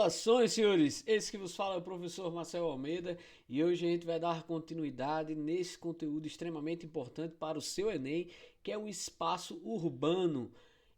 Saudações, senhores! Esse que vos fala é o professor Marcel Almeida e hoje a gente vai dar continuidade nesse conteúdo extremamente importante para o seu Enem, que é o espaço urbano.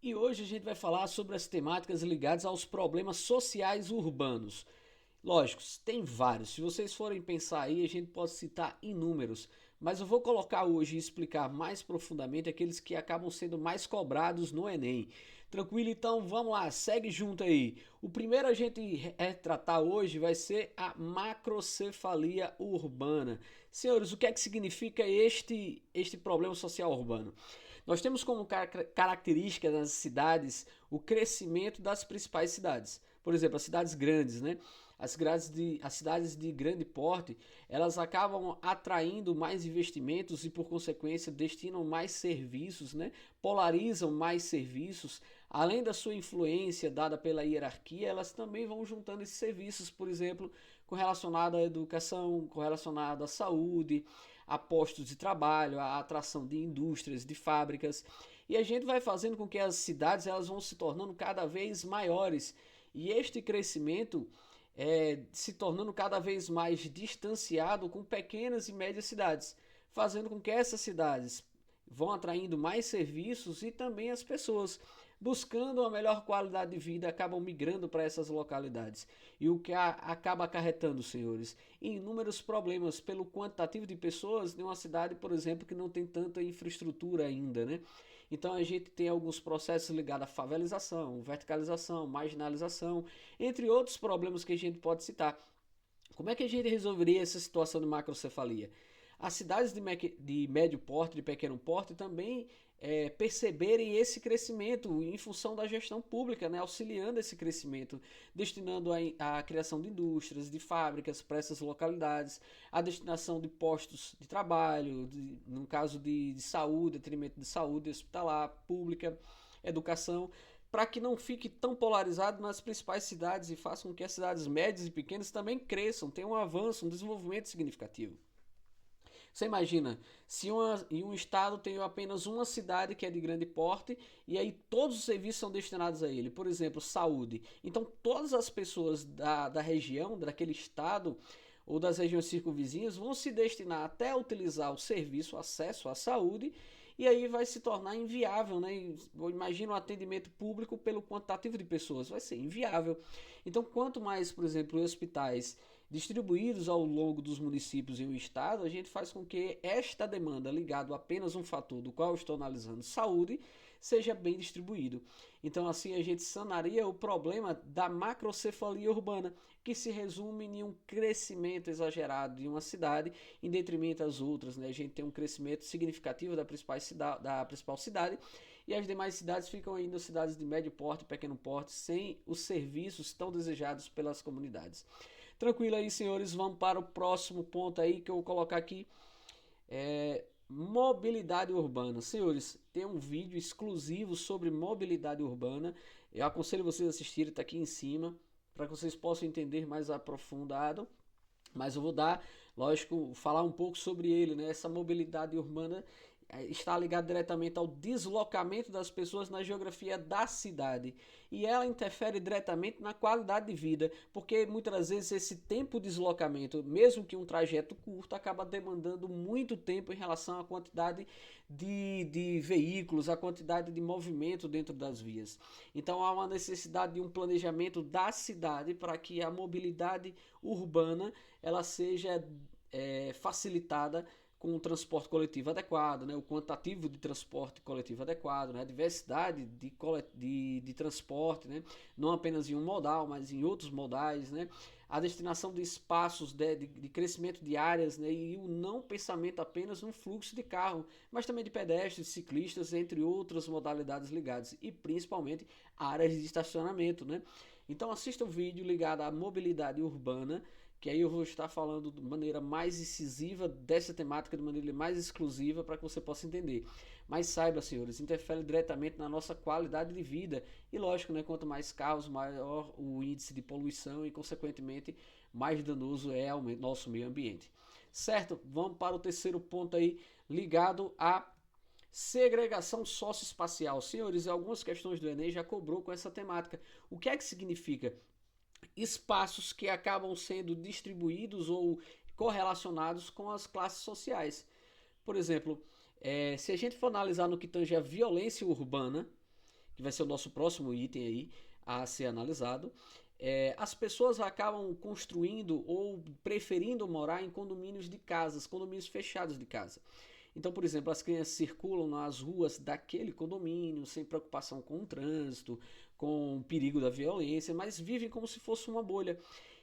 E hoje a gente vai falar sobre as temáticas ligadas aos problemas sociais urbanos. Lógico, tem vários. Se vocês forem pensar aí, a gente pode citar inúmeros. Mas eu vou colocar hoje e explicar mais profundamente aqueles que acabam sendo mais cobrados no Enem. Tranquilo? Então vamos lá, segue junto aí. O primeiro a gente retratar hoje vai ser a macrocefalia urbana. Senhores, o que é que significa este problema social urbano? Nós temos como característica das cidades o crescimento das principais cidades. Por exemplo, as cidades grandes, né? As cidades de grande porte, elas acabam atraindo mais investimentos e, por consequência, destinam mais serviços, né? Polarizam mais serviços. Além da sua influência dada pela hierarquia, elas também vão juntando esses serviços, por exemplo, correlacionado à educação, correlacionado à saúde, a postos de trabalho, a atração de indústrias, de fábricas. E a gente vai fazendo com que as cidades elas vão se tornando cada vez maiores. E este crescimento se tornando cada vez mais distanciado com pequenas e médias cidades, fazendo com que essas cidades vão atraindo mais serviços e também as pessoas, buscando uma melhor qualidade de vida, acabam migrando para essas localidades. E o que acaba acarretando, senhores, em inúmeros problemas pelo quantitativo de pessoas de uma cidade, por exemplo, que não tem tanta infraestrutura ainda, né? Então a gente tem alguns processos ligados à favelização, verticalização, marginalização, entre outros problemas que a gente pode citar. Como é que a gente resolveria essa situação de macrocefalia? As cidades de médio porte, de pequeno porte, também perceberem esse crescimento em função da gestão pública, né, auxiliando esse crescimento, destinando a criação de indústrias, de fábricas para essas localidades, a destinação de postos de trabalho, no caso de saúde, atendimento de saúde hospitalar, pública, educação, para que não fique tão polarizado nas principais cidades e faça com que as cidades médias e pequenas também cresçam, tenham um avanço, um desenvolvimento significativo. Você imagina, se em um estado tem apenas uma cidade que é de grande porte e aí todos os serviços são destinados a ele, por exemplo, saúde. Então todas as pessoas da região, daquele estado ou das regiões circunvizinhas vão se destinar até a utilizar o serviço, o acesso à saúde, e aí vai se tornar inviável, né? Imagina um atendimento público pelo quantitativo de pessoas, vai ser inviável. Então, quanto mais, por exemplo, hospitais distribuídos ao longo dos municípios e o estado, a gente faz com que esta demanda ligada a apenas um fator do qual eu estou analisando, saúde, seja bem distribuído. Então assim a gente sanaria o problema da macrocefalia urbana, que se resume em um crescimento exagerado de uma cidade em detrimento das outras, né? A gente tem um crescimento significativo da principal cidade e as demais cidades ficam ainda cidades de médio porte, pequeno porte, sem os serviços tão desejados pelas comunidades. Tranquilo aí, senhores, vamos para o próximo ponto aí que eu vou colocar aqui. Mobilidade urbana. Senhores, tem um vídeo exclusivo sobre mobilidade urbana. Eu aconselho vocês a assistirem, está aqui em cima, para que vocês possam entender mais aprofundado. Mas eu vou dar, lógico, falar um pouco sobre ele, né? Essa mobilidade urbana está ligada diretamente ao deslocamento das pessoas na geografia da cidade. E ela interfere diretamente na qualidade de vida, porque muitas das vezes esse tempo de deslocamento, mesmo que um trajeto curto, acaba demandando muito tempo em relação à quantidade de veículos, a quantidade de movimento dentro das vias. Então há uma necessidade de um planejamento da cidade para que a mobilidade urbana ela seja facilitada com o transporte coletivo adequado, né, o quantitativo de transporte coletivo adequado, né, a diversidade de transporte, né, não apenas em um modal, mas em outros modais, né, a destinação de espaços de crescimento de áreas, né, e o não pensamento apenas no fluxo de carro, mas também de pedestres, ciclistas, entre outras modalidades ligadas, e principalmente áreas de estacionamento. Né. Então assista o vídeo ligado à mobilidade urbana, que aí eu vou estar falando de maneira mais incisiva dessa temática, de maneira mais exclusiva, para que você possa entender. Mas saiba, senhores, interfere diretamente na nossa qualidade de vida. E lógico, né, quanto mais carros, maior o índice de poluição e, consequentemente, mais danoso é ao nosso meio ambiente. Certo? Vamos para o terceiro ponto aí, ligado à segregação socioespacial. Senhores, algumas questões do Enem já cobrou com essa temática. O que é que significa? espaços que acabam sendo distribuídos ou correlacionados com as classes sociais. Por exemplo, se a gente for analisar no que tange a violência urbana, que vai ser o nosso próximo item aí a ser analisado, as pessoas acabam construindo ou preferindo morar em condomínios de casas, condomínios fechados de casa. Então, por exemplo, as crianças circulam nas ruas daquele condomínio sem preocupação com o trânsito, com o perigo da violência, mas vivem como se fosse uma bolha.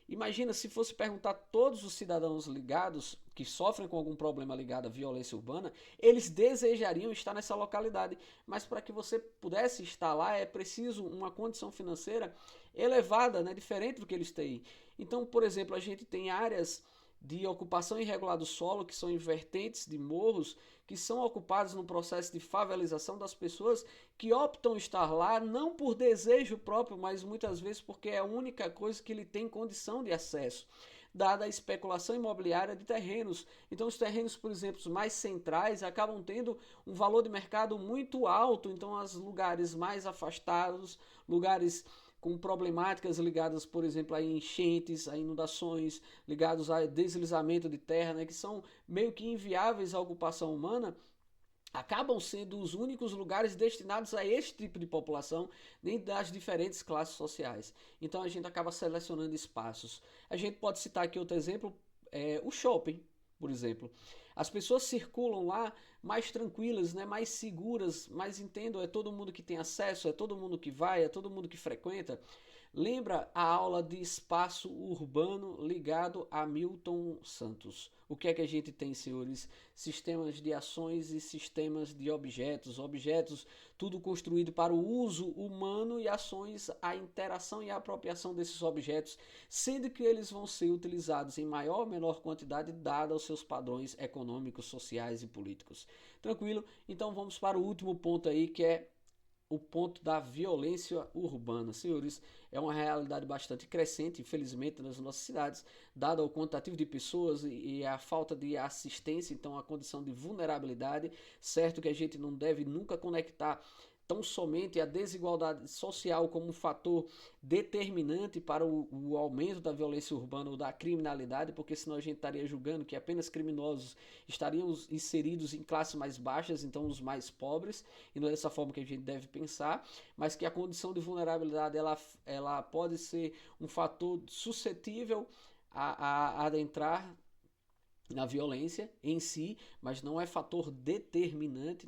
Imagina se fosse perguntar a todos os cidadãos ligados que sofrem com algum problema ligado à violência urbana, eles desejariam estar nessa localidade, mas para que você pudesse estar lá é preciso uma condição financeira elevada, né, diferente do que eles têm. Então, por exemplo, a gente tem áreas de ocupação irregular do solo, que são em vertentes de morros, que são ocupados no processo de favelização das pessoas que optam estar lá não por desejo próprio, mas muitas vezes porque é a única coisa que ele tem condição de acesso, dada a especulação imobiliária de terrenos. Então os terrenos, por exemplo, mais centrais acabam tendo um valor de mercado muito alto, então os lugares mais afastados, lugares com problemáticas ligadas, por exemplo, a enchentes, a inundações, ligados a deslizamento de terra, né, que são meio que inviáveis à ocupação humana, acabam sendo os únicos lugares destinados a este tipo de população, nem das diferentes classes sociais. Então a gente acaba selecionando espaços. A gente pode citar aqui outro exemplo, o shopping, por exemplo. As pessoas circulam lá mais tranquilas, né, mais seguras, mais entendo, é todo mundo que tem acesso, é todo mundo que vai, é todo mundo que frequenta. Lembra a aula de espaço urbano ligado a Milton Santos? O que é que a gente tem, senhores? Sistemas de ações e sistemas de objetos. Objetos, tudo construído para o uso humano e ações, a interação e a apropriação desses objetos, sendo que eles vão ser utilizados em maior ou menor quantidade, dada aos seus padrões econômicos, sociais e políticos. Tranquilo? Então vamos para o último ponto aí, que é o ponto da violência urbana. Senhores, é uma realidade bastante crescente, infelizmente, nas nossas cidades, dado o quantitativo de pessoas e a falta de assistência, então a condição de vulnerabilidade. Certo que a gente não deve nunca conectar tão somente a desigualdade social como um fator determinante para o aumento da violência urbana ou da criminalidade, porque senão a gente estaria julgando que apenas criminosos estariam inseridos em classes mais baixas, então os mais pobres, e não é dessa forma que a gente deve pensar, mas que a condição de vulnerabilidade ela pode ser um fator suscetível a adentrar na violência em si, mas não é fator determinante,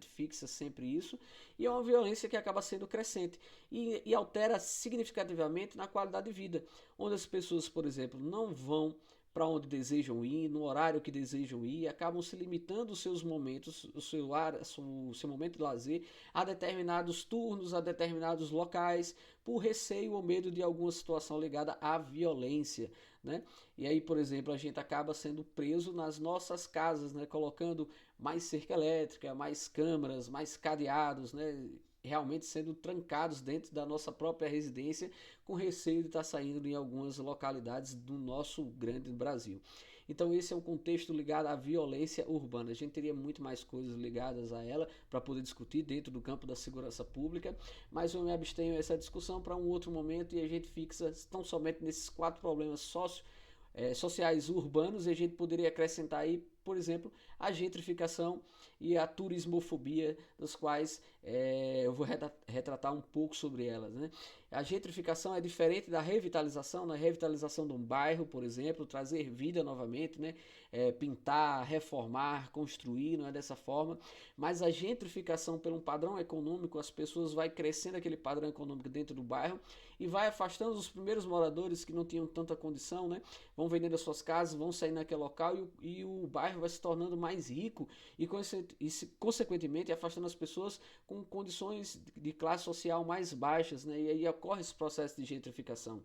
fixa sempre isso, e é uma violência que acaba sendo crescente e altera significativamente na qualidade de vida, onde as pessoas, por exemplo, não vão para onde desejam ir, no horário que desejam ir, acabam se limitando os seus momentos, o seu momento de lazer a determinados turnos, a determinados locais, por receio ou medo de alguma situação ligada à violência, né? E aí, por exemplo, a gente acaba sendo preso nas nossas casas, né? Colocando mais cerca elétrica, mais câmeras, mais cadeados, né? Realmente sendo trancados dentro da nossa própria residência, com receio de estar saindo em algumas localidades do nosso grande Brasil. Então esse é um contexto ligado à violência urbana. A gente teria muito mais coisas ligadas a ela para poder discutir dentro do campo da segurança pública, mas eu me abstenho dessa discussão para um outro momento e a gente fixa tão somente nesses 4 problemas sociais urbanos, e a gente poderia acrescentar aí, por exemplo, a gentrificação e a turismofobia, das quais eu vou retratar um pouco sobre elas, né? A gentrificação é diferente da revitalização, na revitalização de um bairro, por exemplo, trazer vida novamente, né? Pintar, reformar, construir, não é dessa forma, mas a gentrificação pelo padrão econômico, as pessoas vai crescendo aquele padrão econômico dentro do bairro e vai afastando os primeiros moradores que não tinham tanta condição, né? Vão vendendo as suas casas, vão sair naquele local e o bairro vai se tornando mais rico e consequentemente afastando as pessoas com condições de classe social mais baixas, né? E aí ocorre esse processo de gentrificação.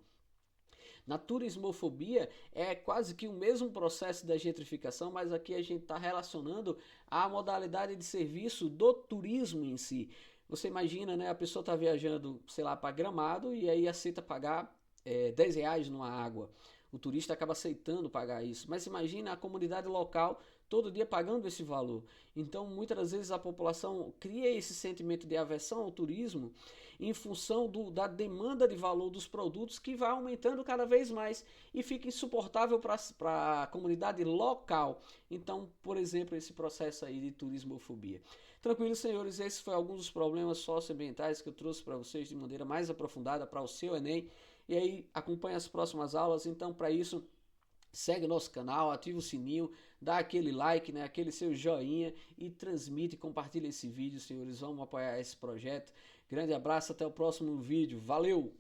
Na turismofobia é quase que o mesmo processo da gentrificação, mas aqui a gente está relacionando a modalidade de serviço do turismo em si. Você imagina, né? A pessoa está viajando, sei lá, para Gramado e aí aceita pagar R$ 10 numa água. O turista acaba aceitando pagar isso. Mas imagina a comunidade local todo dia pagando esse valor. Então, muitas das vezes a população cria esse sentimento de aversão ao turismo em função da demanda de valor dos produtos, que vai aumentando cada vez mais e fica insuportável para a comunidade local. Então, por exemplo, esse processo aí de turismofobia. Tranquilo, senhores, esses foram alguns dos problemas socioambientais que eu trouxe para vocês de maneira mais aprofundada para o seu Enem. E aí, acompanhe as próximas aulas. Então, para isso, segue nosso canal, ativa o sininho, dá aquele like, né, aquele seu joinha e transmite e compartilha esse vídeo, senhores. Vamos apoiar esse projeto. Grande abraço, até o próximo vídeo. Valeu!